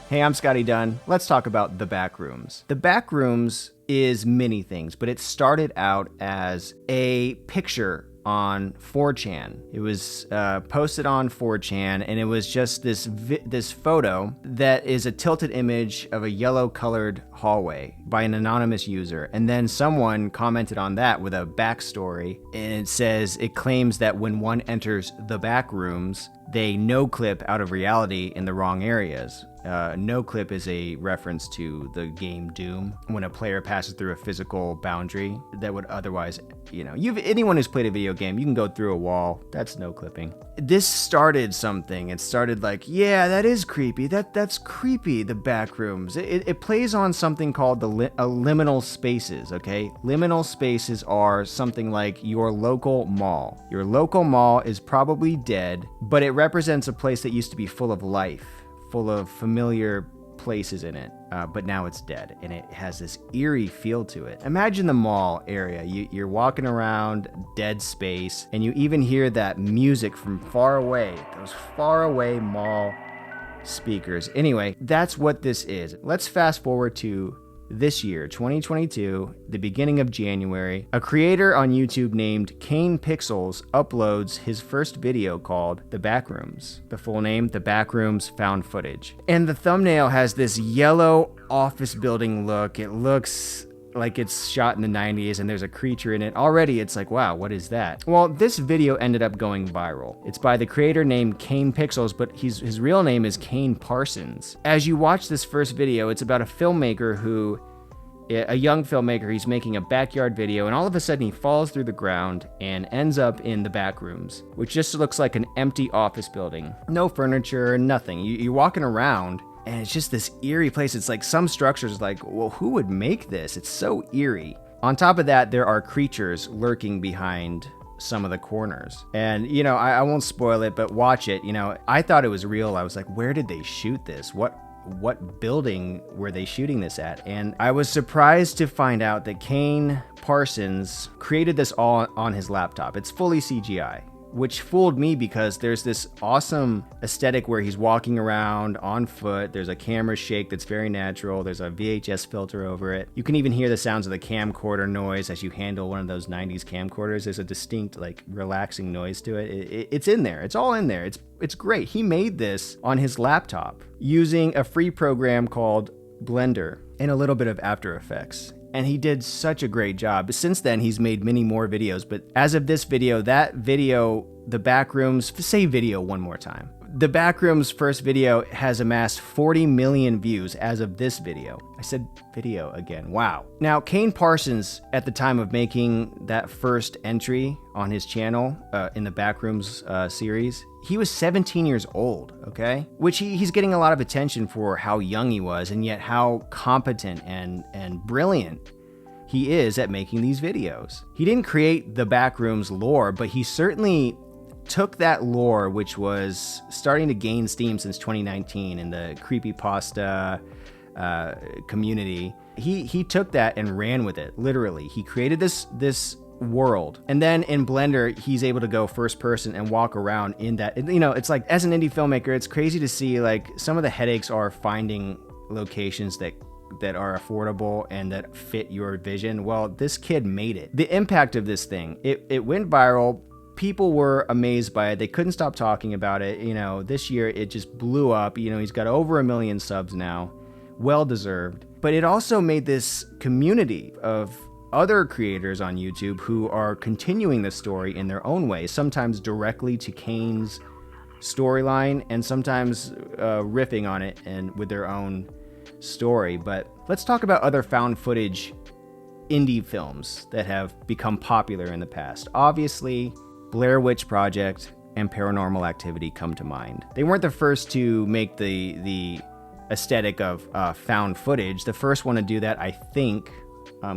Hey, I'm Scotty Dunn. Let's talk about The Backrooms. The Backrooms is many things, but it started out as a picture on 4chan. It was posted on 4chan, and it was just this photo that is a tilted image of a yellow-colored hallway by an anonymous user. And then someone commented on that with a backstory, and it says it claims that when one enters the backrooms, they no-clip out of reality in the wrong areas. No-clip is a reference to the game Doom, when a player passes through a physical boundary that would otherwise, anyone who's played a video game, you can go through a wall. That's no-clipping. This started something. It started like, yeah, that is creepy. That's creepy, the Backrooms. It plays on something called the liminal spaces, okay? Liminal spaces are something like your local mall. Your local mall is probably dead, but it represents a place that used to be full of life, full of familiar places in it, but now it's dead, and it has this eerie feel to it. Imagine the mall area. You're walking around dead space, and you even hear that music from far away, those far away mall speakers. Anyway, that's what this is. Let's fast forward to this year, 2022, the beginning of January. A creator on YouTube named Kane Pixels uploads his first video called The Backrooms. The full name, The Backrooms Found Footage. And the thumbnail has this yellow office building look. It looks like it's shot in the 90s and there's a creature in it. Already it's like, wow, what is that? Well, this video ended up going viral. It's by the creator named Kane Pixels, but his real name is Kane Parsons. As you watch this first video, it's about a filmmaker a young filmmaker, he's making a backyard video, and all of a sudden he falls through the ground and ends up in the backrooms, which just looks like an empty office building. No furniture, nothing. You're walking around, and it's just this eerie place. It's like some structures like, well, who would make this? It's so eerie. On top of that, there are creatures lurking behind some of the corners. And, I won't spoil it, but watch it. I thought it was real. I was like, where did they shoot this? What building were they shooting this at? And I was surprised to find out that Kane Parsons created this all on his laptop. It's fully CGI, which fooled me because there's this awesome aesthetic where he's walking around on foot. There's a camera shake that's very natural. There's a VHS filter over it. You can even hear the sounds of the camcorder noise as you handle one of those 90s camcorders. There's a distinct, relaxing noise to it. It's in there. It's all in there. It's great. He made this on his laptop using a free program called Blender and a little bit of After Effects. And he did such a great job. Since then, he's made many more videos. But as of this video, that video, The Backrooms, say video one more time. The Backrooms first video has amassed 40 million views as of this video. I said video again. Wow. Now, Kane Parsons, at the time of making that first entry on his channel in the Backrooms series, he was 17 years old, okay? Which he's getting a lot of attention for how young he was, and yet how competent and brilliant he is at making these videos. He didn't create the Backrooms lore, but he certainly took that lore, which was starting to gain steam since 2019 in the creepypasta community. He took that and ran with it, literally. He created this world, and then in Blender he's able to go first person and walk around in that. It's like, as an indie filmmaker, it's crazy to see some of the headaches are finding locations that are affordable and that fit your vision. Well, this kid made it. The impact of this thing, it went viral. People were amazed by it. They couldn't stop talking about it. This year it just blew up. He's got over 1 million subs now. Well deserved. But it also made this community of other creators on YouTube who are continuing the story in their own way, sometimes directly to Kane's storyline and sometimes riffing on it and with their own story. But let's talk about other found footage indie films that have become popular in the past. Obviously, Blair Witch Project and Paranormal Activity come to mind. They weren't the first to make the aesthetic of found footage. The first one to do that, I think,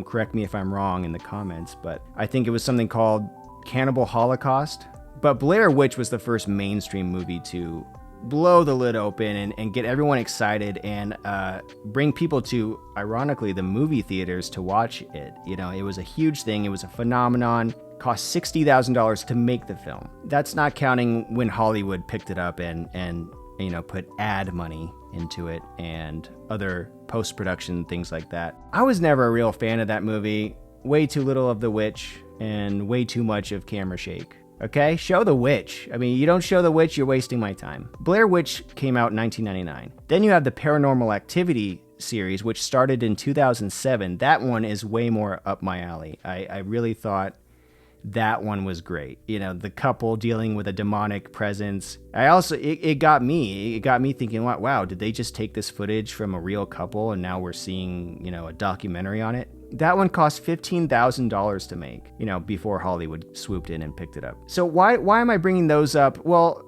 correct me if I'm wrong in the comments, but I think it was something called Cannibal Holocaust. But Blair Witch was the first mainstream movie to blow the lid open and get everyone excited and bring people to, ironically, the movie theaters to watch it. It was a huge thing. It was a phenomenon. Cost $60,000 to make the film. That's not counting when Hollywood picked it up and put ad money into it and other post-production things like that. I was never a real fan of that movie. Way too little of the witch and way too much of camera shake. Okay, show the witch. I mean, you don't show the witch, you're wasting my time. Blair Witch came out in 1999. Then you have the Paranormal Activity series, which started in 2007. That one is way more up my alley. I really thought that one was great. The couple dealing with a demonic presence. It got me thinking, wow, did they just take this footage from a real couple and now we're seeing, a documentary on it? That one cost $15,000 to make, before Hollywood swooped in and picked it up. So why am I bringing those up? Well,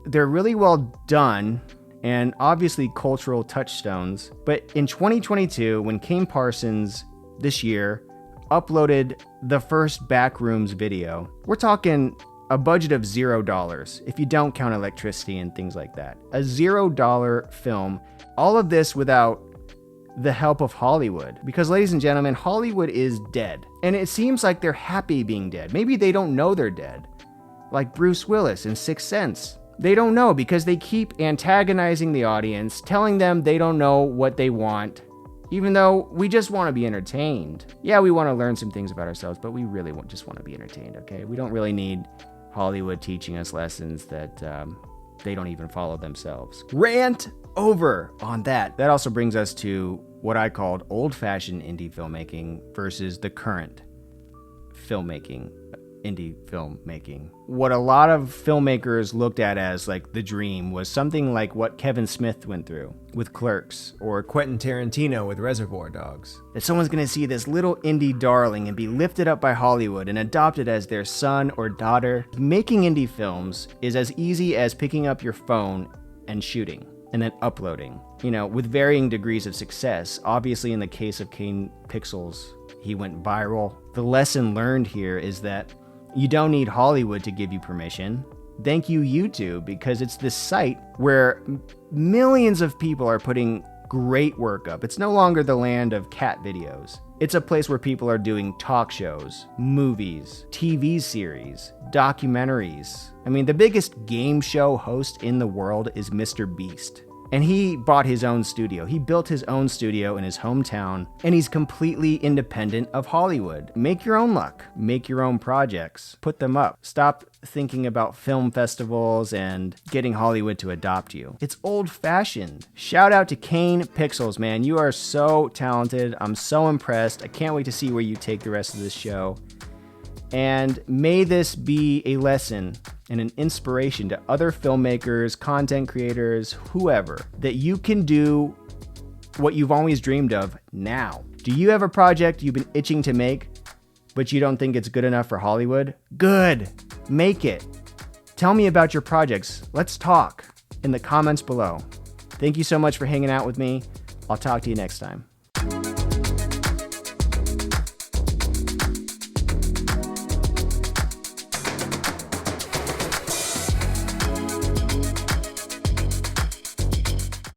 they're really well done and obviously cultural touchstones. But in 2022, when Kane Parsons this year uploaded the first Backrooms video, we're talking a budget of $0 if you don't count electricity and things like that. A $0 film. All of this without the help of Hollywood. Because, ladies and gentlemen, Hollywood is dead. And it seems like they're happy being dead. Maybe they don't know they're dead. Like Bruce Willis in Sixth Sense. They don't know because they keep antagonizing the audience, telling them they don't know what they want, even though we just want to be entertained. Yeah, we want to learn some things about ourselves, but we really just want to be entertained, okay? We don't really need Hollywood teaching us lessons that they don't even follow themselves. Rant over on that. That also brings us to what I called old-fashioned indie filmmaking versus the current indie filmmaking. What a lot of filmmakers looked at as like the dream was something like what Kevin Smith went through with Clerks, or Quentin Tarantino with Reservoir Dogs. That someone's gonna see this little indie darling and be lifted up by Hollywood and adopted as their son or daughter. Making indie films is as easy as picking up your phone and shooting and then uploading, with varying degrees of success. Obviously, in the case of Kane Pixels, he went viral. The lesson learned here is that you don't need Hollywood to give you permission. Thank you, YouTube, because it's this site where millions of people are putting great work up. It's no longer the land of cat videos. It's a place where people are doing talk shows, movies, TV series, documentaries. I mean, the biggest game show host in the world is Mr. Beast. And he bought his own studio. He built his own studio in his hometown, and he's completely independent of Hollywood. Make your own luck. Make your own projects. Put them up. Stop thinking about film festivals and getting Hollywood to adopt you. It's old-fashioned. Shout out to Kane Pixels, man. You are so talented. I'm so impressed. I can't wait to see where you take the rest of this show. And may this be a lesson and an inspiration to other filmmakers, content creators, whoever, that you can do what you've always dreamed of now. Do you have a project you've been itching to make, but you don't think it's good enough for Hollywood? Good. Make it. Tell me about your projects. Let's talk in the comments below. Thank you so much for hanging out with me. I'll talk to you next time.